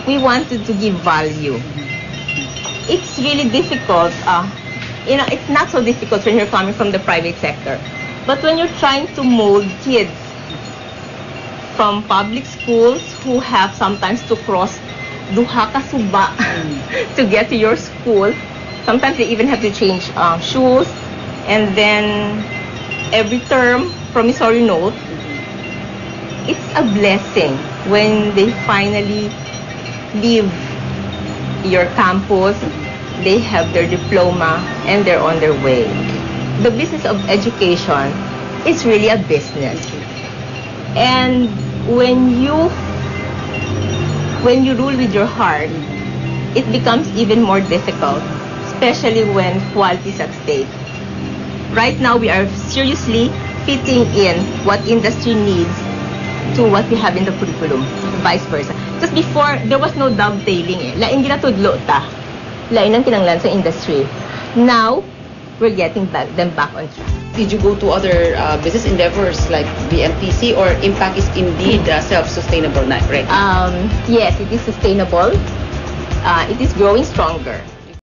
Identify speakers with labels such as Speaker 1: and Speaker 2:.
Speaker 1: we wanted to give value. It's really difficult. It's not so difficult when you're coming from the private sector. But when you're trying to mold kids from public schools who have sometimes to cross duha ka suba to get to your school, sometimes they even have to change shoes, and then every term, promissory note, it's a blessing when they finally leave your campus, they have their diploma, and they're on their way. The business of education is really a business. And when you rule with your heart, it becomes even more difficult, especially when quality is at stake. Right now, we are seriously fitting in what industry needs to what we have in the curriculum, vice versa. Because before, there was no dovetailing eh. Lain ginatudlo ta. Lain ang kinanglan sa industry. Now, we're getting them back on track.
Speaker 2: Did you go to other business endeavors like BMTC, or Impact is indeed self-sustainable, right?
Speaker 1: Yes, it is sustainable. It is growing stronger.